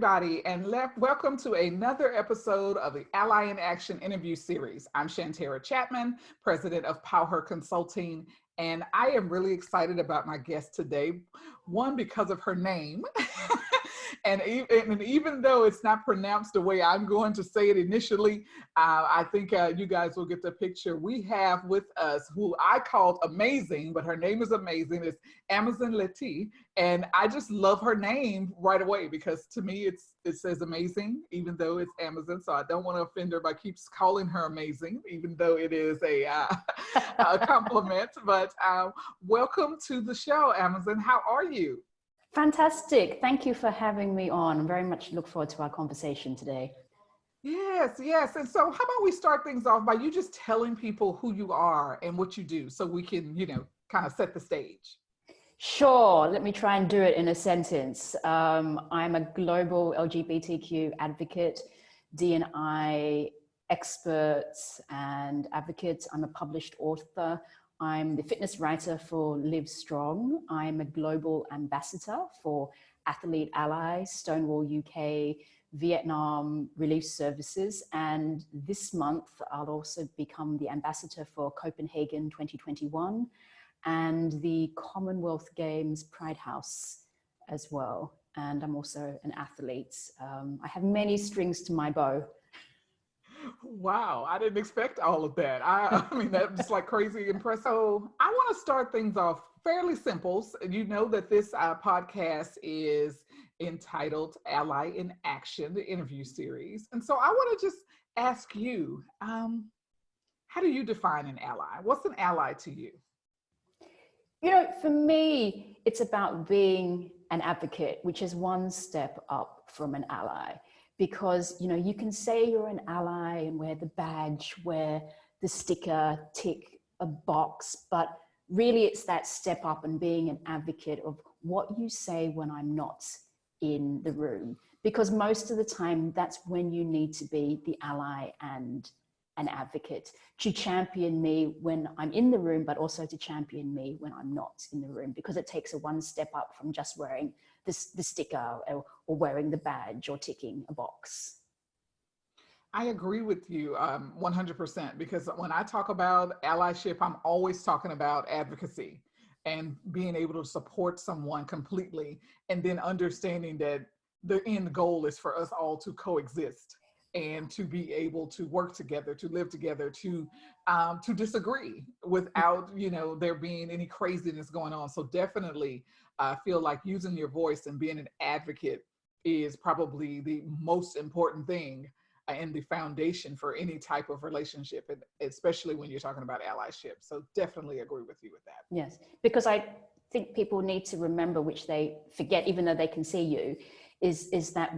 everybody, and welcome to another episode of the Ally in Action interview series. I'm Shantera Chatman, president of Power Consulting, and I am really excited about my guest today. One, because of her name, and even though it's not pronounced the way I'm going to say it initially, I think you guys will get the picture. We have with us, who I called Amazing, but her name is Amazing, is Amazin LeThi. And I just love her name right away because to me it says amazing, even though it's Amazon. So I don't want to offend her by keeps calling her amazing, even though it is a compliment. But welcome to the show, Amazon. How are you? Fantastic. Thank you for having me on. I very much look forward to our conversation today. Yes, yes. And so how about we start things off by you just telling people who you are and what you do so we can, kind of set the stage. Sure. Let me try and do it in a sentence. I'm a global LGBTQ advocate, D&I expert and advocate. I'm a published author. I'm the fitness writer for Live Strong. I'm a global ambassador for Athlete Ally, Stonewall UK, Vietnam Relief Services. And this month, I'll also become the ambassador for Copenhagen 2021 and the Commonwealth Games Pride House as well. And I'm also an athlete. I have many strings to my bow. Wow, I didn't expect all of that. I mean, that's like crazy impressive. So I want to start things off fairly simple. You know that this podcast is entitled Ally in Action, the interview series. And so I want to just ask you, how do you define an ally? What's an ally to you? For me, it's about being an advocate, which is one step up from an ally. Because, you can say you're an ally and wear the badge, wear the sticker, tick a box, but really it's that step up and being an advocate of what you say when I'm not in the room. Because most of the time, that's when you need to be the ally and an advocate to champion me when I'm in the room, but also to champion me when I'm not in the room, because it takes a one step up from just wearing the sticker or wearing the badge or ticking a box. I agree with you 100%, because when I talk about allyship, I'm always talking about advocacy and being able to support someone completely, and then understanding that the end goal is for us all to coexist and to be able to work together, to live together, to disagree without, there being any craziness going on. So definitely I feel like using your voice and being an advocate is probably the most important thing and the foundation for any type of relationship, and especially when you're talking about allyship. So definitely agree with you with that. Yes, because I think people need to remember, which they forget, even though they can see you, is that,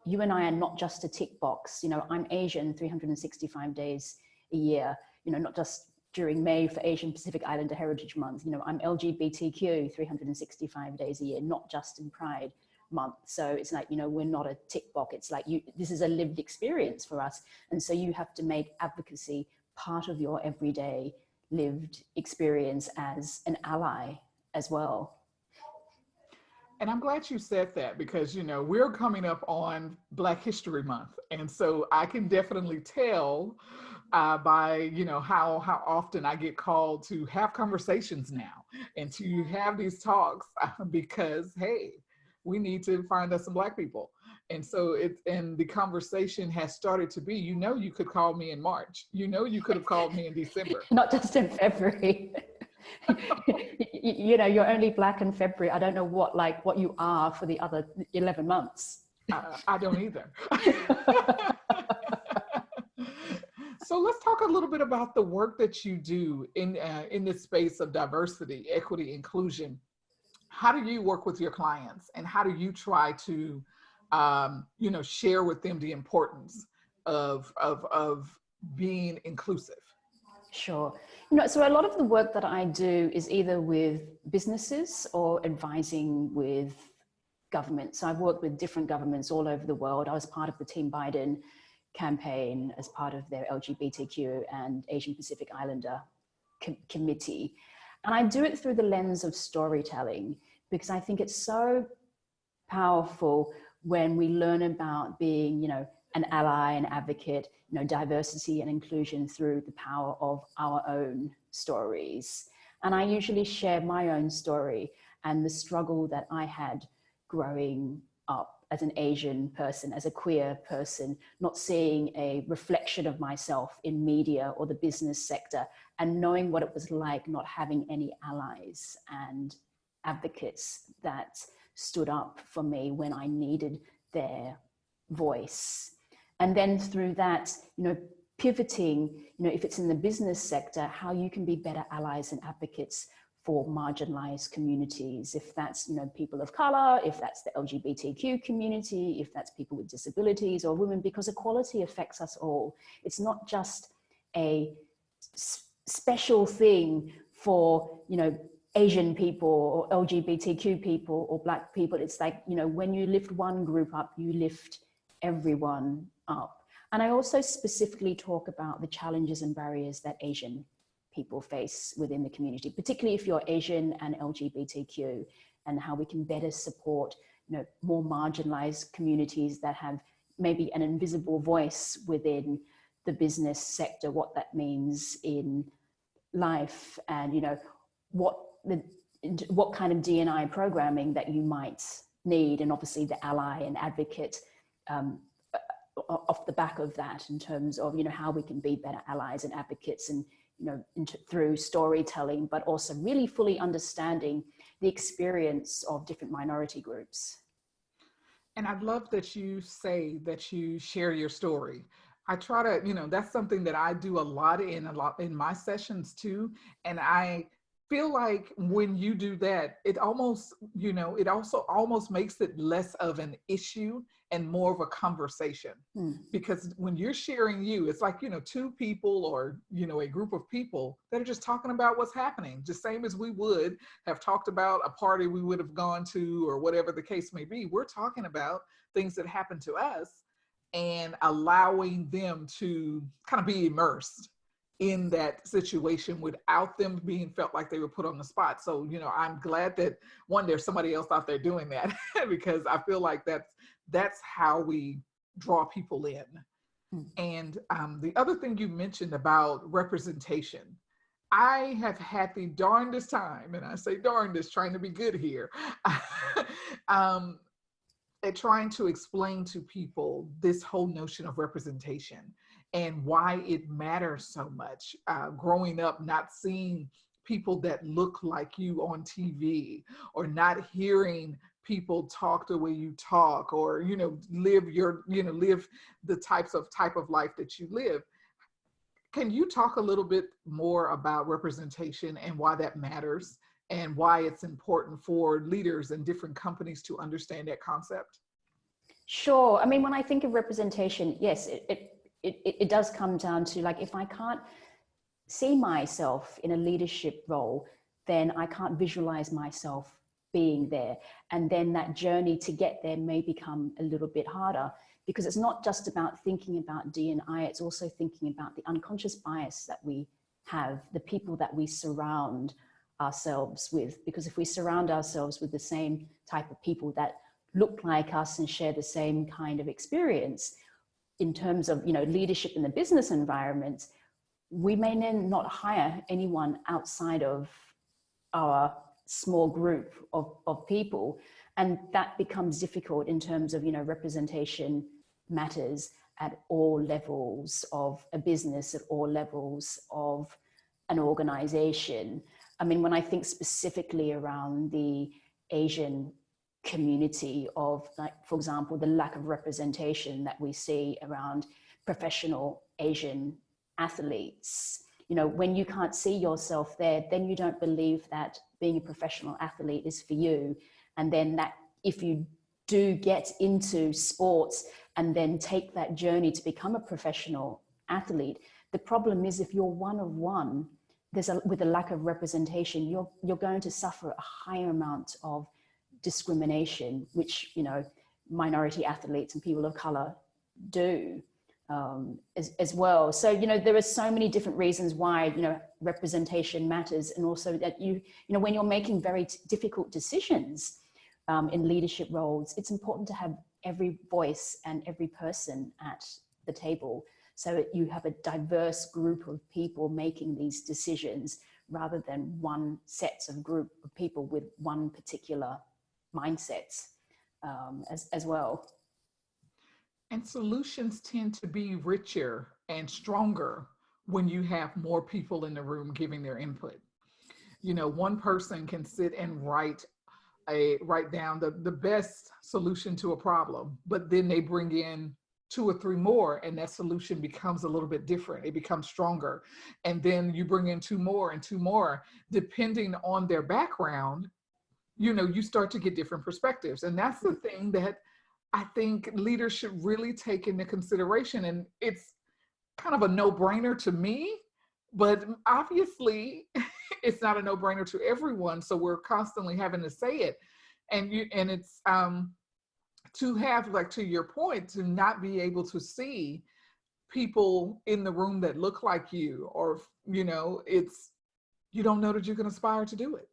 you and I are not just a tick box. I'm Asian 365 days a year, not just during May for Asian Pacific Islander Heritage Month. I'm LGBTQ 365 days a year, not just in Pride Month. So it's like, we're not a tick box. It's like this is a lived experience for us. And so you have to make advocacy part of your everyday lived experience as an ally as well. And I'm glad you said that, because, we're coming up on Black History Month. And so I can definitely tell by, how often I get called to have conversations now and to have these talks because, hey, we need to find us some Black people. And so and the conversation has started to be, you could call me in March, you could have called me in December. Not just in February. You're only Black in February. I don't know what you are for the other 11 months. I don't either. So let's talk a little bit about the work that you do in this space of diversity, equity, inclusion. How do you work with your clients, and how do you try to, share with them the importance of being inclusive? Sure. So a lot of the work that I do is either with businesses or advising with government. So I've worked with different governments all over the world. I was part of the Team Biden campaign as part of their LGBTQ and Asian Pacific Islander committee. And I do it through the lens of storytelling, because I think it's so powerful when we learn about being, an ally, an advocate, diversity and inclusion through the power of our own stories. And I usually share my own story and the struggle that I had growing up as an Asian person, as a queer person, not seeing a reflection of myself in media or the business sector, and knowing what it was like not having any allies and advocates that stood up for me when I needed their voice. And then through that, pivoting, if it's in the business sector, how you can be better allies and advocates for marginalized communities, if that's people of color, if that's the LGBTQ community, if that's people with disabilities or women, because equality affects us all. It's not just a special thing for Asian people or LGBTQ people or Black people. It's like, when you lift one group up, you lift everyone up. And I also specifically talk about the challenges and barriers that Asian people face within the community, particularly if you're Asian and LGBTQ, and how we can better support more marginalized communities that have maybe an invisible voice within the business sector, what that means in life, and what kind of D&I programming that you might need, and obviously the ally and advocate off the back of that, in terms of how we can be better allies and advocates, and through storytelling, but also really fully understanding the experience of different minority groups. And I love that you say that you share your story. I try to, that's something that I do a lot in my sessions too. And I feel like when you do that, it almost, it also almost makes it less of an issue and more of a conversation. Because when you're sharing it's like, two people or, a group of people that are just talking about what's happening, just same as we would have talked about a party we would have gone to or whatever the case may be. We're talking about things that happen to us and allowing them to kind of be immersed in that situation without them being felt like they were put on the spot. So, I'm glad that there's somebody else out there doing that because I feel like that's how we draw people in. And the other thing you mentioned about representation, I have had the darndest time, and I say darndest trying to be good here, at trying to explain to people this whole notion of representation and why it matters so much. Growing up, not seeing people that look like you on TV, or not hearing people talk the way you talk, or live the type of life that you live. Can you talk a little bit more about representation and why that matters, and why it's important for leaders in different companies to understand that concept? Sure. I mean, when I think of representation, yes, it does come down to, like, if I can't see myself in a leadership role, then I can't visualize myself being there. And then that journey to get there may become a little bit harder, because it's not just about thinking about D&I, it's also thinking about the unconscious bias that we have, the people that we surround ourselves with. Because if we surround ourselves with the same type of people that look like us and share the same kind of experience in terms of leadership in the business environment, we may then not hire anyone outside of our small group of people. And that becomes difficult in terms of, representation matters at all levels of a business, at all levels of an organization. I mean, when I think specifically around the Asian community of, like, for example, the lack of representation that we see around professional Asian athletes, when you can't see yourself there, then you don't believe that being a professional athlete is for you. And then that if you do get into sports and then take that journey to become a professional athlete, the problem is if you're one of one, with a lack of representation, you're going to suffer a higher amount of discrimination, which minority athletes and people of color do as well. So there are so many different reasons why representation matters, and also that when you're making very difficult decisions in leadership roles, it's important to have every voice and every person at the table, so you have a diverse group of people making these decisions rather than one set of group of people with one particular mindset as well. And solutions tend to be richer and stronger when you have more people in the room giving their input. You know, one person can sit and write down the best solution to a problem, but then they bring in 2 or 3 more, and that solution becomes a little bit different. It becomes stronger. And then you bring in 2 more and 2 more, depending on their background, you know, you start to get different perspectives. And that's the thing that I think leaders should really take into consideration. And it's kind of a no-brainer to me, but obviously it's not a no-brainer to everyone. So we're constantly having to say it. And it's to have, like, to your point, to not be able to see people in the room that look like you, or, you know, you don't know that you can aspire to do it.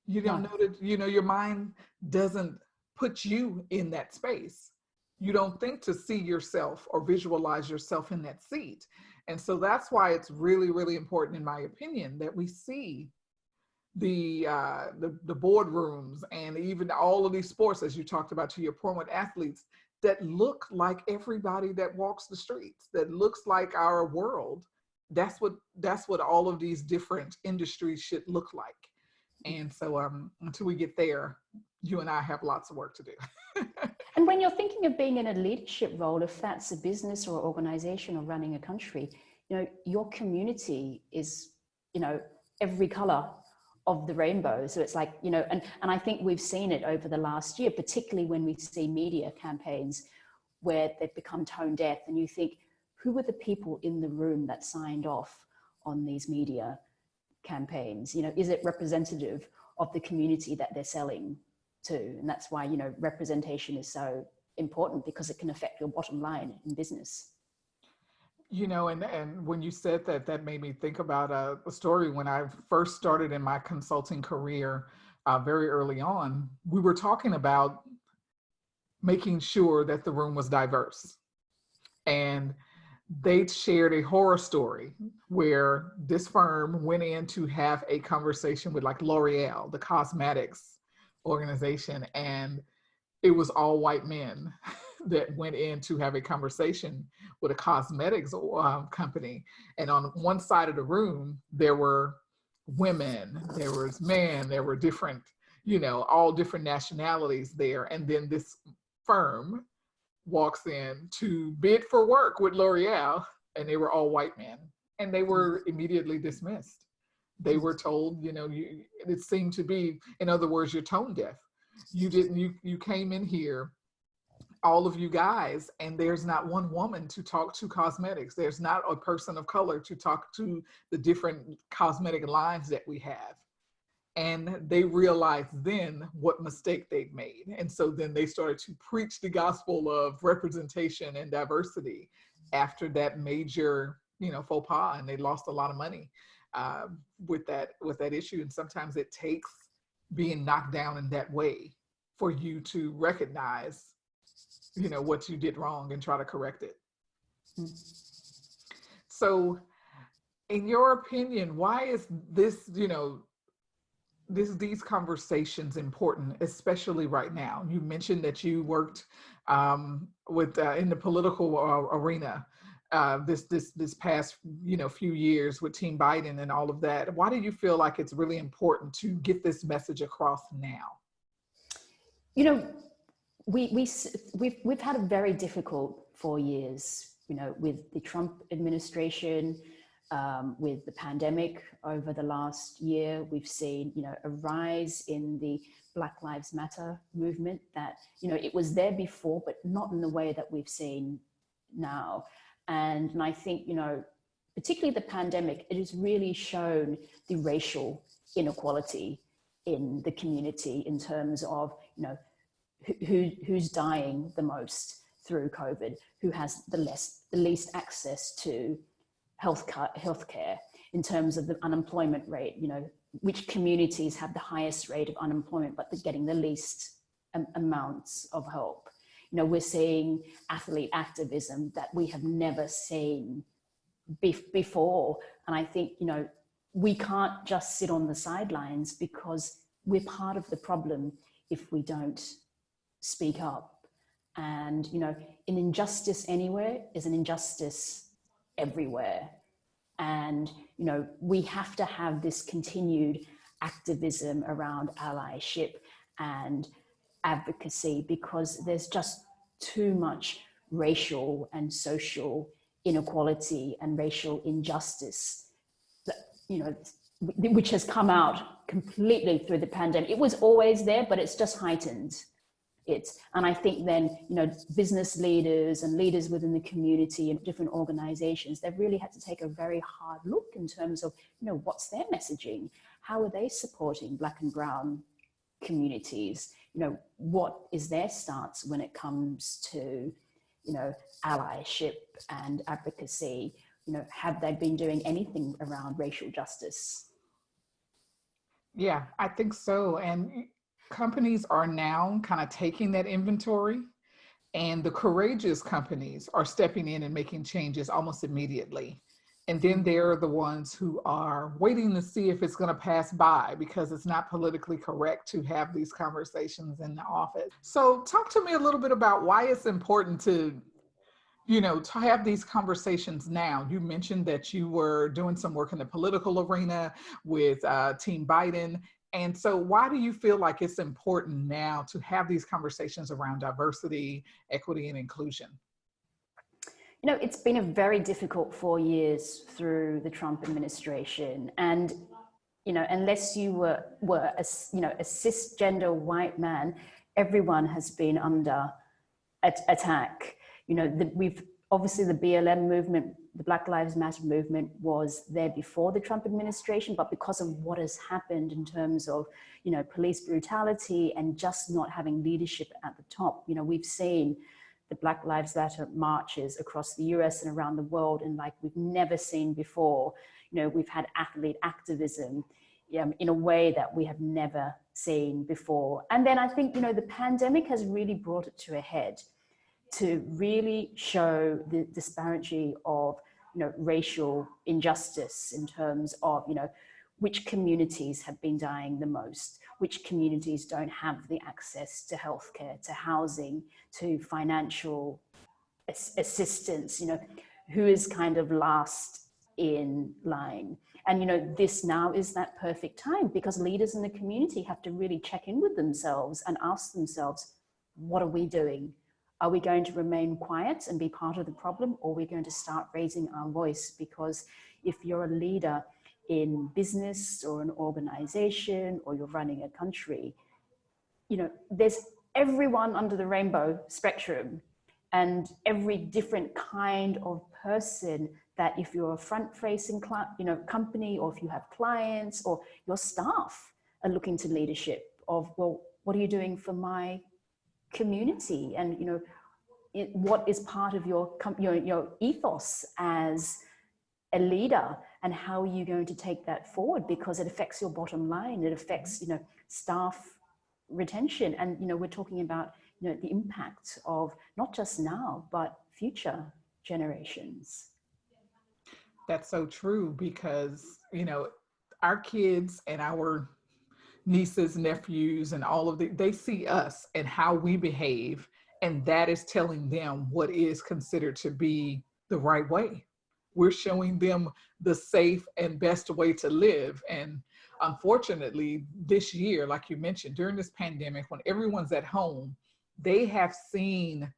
You don't know that, you know, your mind doesn't put you in that space. You don't think to see yourself or visualize yourself in that seat. And so that's why it's really, really important, in my opinion, that we see the boardrooms and even all of these sports, as you talked about, to your point, with athletes that look like everybody that walks the streets, that looks like our world. That's what all of these different industries should look like. And so until we get there, you and I have lots of work to do. And when you're thinking of being in a leadership role, if that's a business or organization or running a country, you know, your community is, you know, every color of the rainbow. So it's like, you know, and I think we've seen it over the last year, particularly when we see media campaigns where they've become tone deaf, and you think, who were the people in the room that signed off on these media campaigns? You know, is it representative of the community that they're selling to? And that's why, you know, representation is so important, because it can affect your bottom line in business. You know, and when you said that, that made me think about a story. When I first started in my consulting career, very early on, we were talking about making sure that the room was diverse. And they shared a horror story where this firm went in to have a conversation with, like, L'Oreal, the cosmetics organization, and it was all white men that went in to have a conversation with a cosmetics company. And on one side of the room, there were women, there was men, there were different, you know, all different nationalities there. And then this firm walks in to bid for work with L'Oreal, and they were all white men, and they were immediately dismissed. They were told, you know, it seemed to be, in other words, you're tone deaf. You came in here, all of you guys, and there's not one woman to talk to cosmetics. There's not a person of color to talk to the different cosmetic lines that we have. And they realized then what mistake they'd made. And so then they started to preach the gospel of representation and diversity after that major, you know, faux pas, and they lost a lot of money with that issue. And sometimes it takes being knocked down in that way for you to recognize, you know, what you did wrong and try to correct it. So in your opinion, why is this, you know, these conversations important, especially right now? You mentioned that you worked with in the political arena this past, you know, few years with Team Biden and all of that. Why do you feel like it's really important to get this message across now? You know, we've had a very difficult 4 years, you know, with the Trump administration, with the pandemic over the last year. We've seen, you know, a rise in the Black Lives Matter movement that, you know, it was there before, but not in the way that we've seen now. And I think, you know, particularly the pandemic, it has really shown the racial inequality in the community in terms of, you know, who's dying the most through COVID, who has the least access to healthcare, in terms of the unemployment rate, you know, which communities have the highest rate of unemployment, but they're getting the least amounts of help. we're seeing athlete activism that we have never seen before. And I think, we can't just sit on the sidelines, because we're part of the problem if we don't speak up. And, an injustice anywhere is an injustice everywhere. And, we have to have this continued activism around allyship and advocacy, because there's just too much racial and social inequality and racial injustice that, which has come out completely through the pandemic. It was always there, but it's just heightened it. And I think then, business leaders and leaders within the community and different organizations, they've really had to take a very hard look in terms of, what's their messaging? How are they supporting Black and Brown communities? What is their stance when it comes to, allyship and advocacy? Have they been doing anything around racial justice? Yeah, I think so. And companies are now kind of taking that inventory, and the courageous companies are stepping in and making changes almost immediately. And then there are the ones who are waiting to see if it's going to pass by, because it's not politically correct to have these conversations in the office. So talk to me a little bit about why it's important to have these conversations now. You mentioned that you were doing some work in the political arena with Team Biden. And so why do you feel like it's important now to have these conversations around diversity, equity, and inclusion? It's been a very difficult 4 years through the Trump administration. And, unless you were a cisgender white man, everyone has been under attack. We've obviously, the BLM movement, the Black Lives Matter movement, was there before the Trump administration, but because of what has happened in terms of, police brutality and just not having leadership at the top, we've seen the Black Lives Matter marches across the US and around the world, and like we've never seen before. We've had athlete activism in a way that we have never seen before. And then I think, the pandemic has really brought it to a head, to really show the disparity of, racial injustice in terms of, which communities have been dying the most, which communities don't have the access to healthcare, to housing, to financial assistance, who is kind of last in line. And, this now is that perfect time, because leaders in the community have to really check in with themselves and ask themselves, what are we doing? Are we going to remain quiet and be part of the problem, or are we going to start raising our voice? Because if you're a leader in business or an organization, or you're running a country, there's everyone under the rainbow spectrum, and every different kind of person that, if you're a front-facing company, or if you have clients, or your staff are looking to leadership of, well, what are you doing for my community? And what is part of your ethos as a leader, and how are you going to take that forward? Because it affects your bottom line, it affects staff retention, and we're talking about the impact of not just now but future generations. That's so true, because our kids and our nieces, nephews, and all of they see us and how we behave, and that is telling them what is considered to be the right way. We're showing them the safe and best way to live. And unfortunately, this year, like you mentioned, during this pandemic, when everyone's at home, they have seen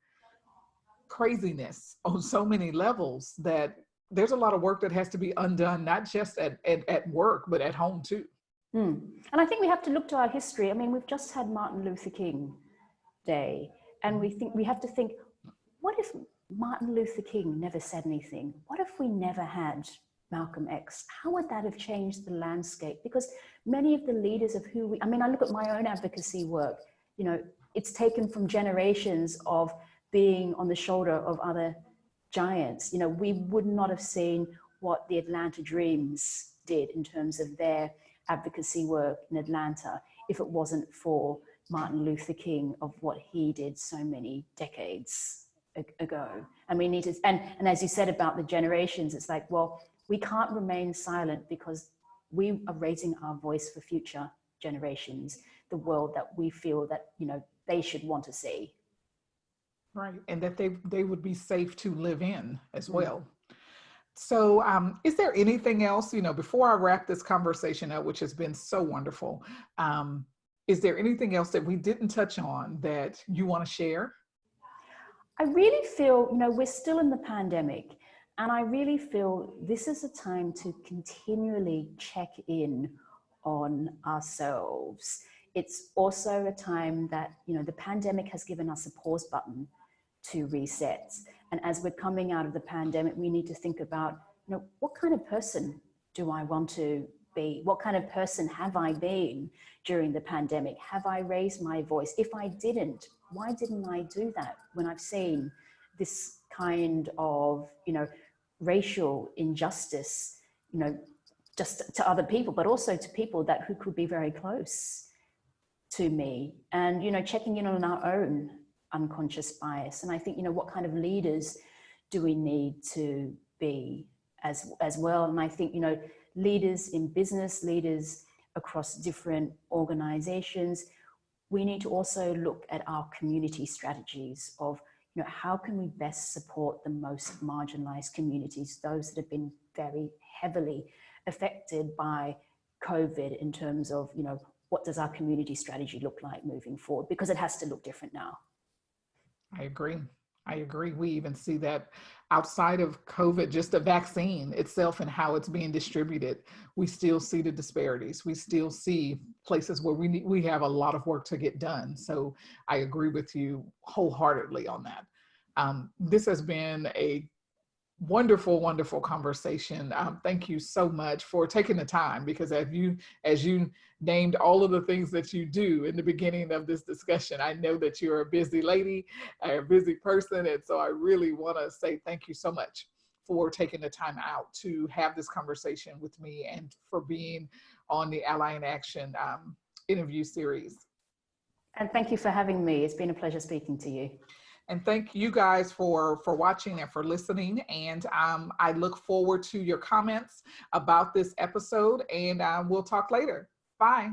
craziness on so many levels that there's a lot of work that has to be undone, not just at work, but at home too. And I think we have to look to our history. I mean, we've just had Martin Luther King Day, and we have to think, what if Martin Luther King never said anything? What if we never had Malcolm X? How would that have changed the landscape? Because many of the leaders of I look at my own advocacy work, it's taken from generations of being on the shoulder of other giants. We would not have seen what the Atlanta Dreams did in terms of their advocacy work in Atlanta if it wasn't for Martin Luther King of what he did so many decades ago. And we need to, and as you said about the generations, it's like, well, we can't remain silent because we are raising our voice for future generations, the world that we feel that, you know, they should want to see. Right, and that they would be safe to live in as well. So is there anything else, you know, before I wrap this conversation up, which has been so wonderful, is there anything else that we didn't touch on that you want to share? I really feel, you know, we're still in the pandemic, and I really feel this is a time to continually check in on ourselves. It's also a time that, you know, the pandemic has given us a pause button to reset. And as we're coming out of the pandemic, we need to think about, you know, what kind of person do I want to be? What kind of person have I been during the pandemic? Have I raised my voice? If I didn't, why didn't I do that when I've seen this kind of, you know, racial injustice, you know, just to other people, but also to people that who could be very close to me, and, you know, checking in on our own unconscious bias. And I think, you know, what kind of leaders do we need to be as well? And I think, you know, leaders in business, leaders across different organizations, we need to also look at our community strategies of, you know, how can we best support the most marginalized communities, those that have been very heavily affected by COVID, in terms of, you know, what does our community strategy look like moving forward? Because it has to look different now. I agree. I agree. We even see that outside of COVID, just the vaccine itself and how it's being distributed, we still see the disparities. We still see places where we have a lot of work to get done. So I agree with you wholeheartedly on that. This has been a wonderful, wonderful conversation. Thank you so much for taking the time, because as you named all of the things that you do in the beginning of this discussion, I know that you're a busy lady, a busy person. And so I really want to say thank you so much for taking the time out to have this conversation with me and for being on the Ally in Action interview series. And thank you for having me. It's been a pleasure speaking to you. And thank you guys for watching and for listening. And I look forward to your comments about this episode, and we'll talk later. Bye.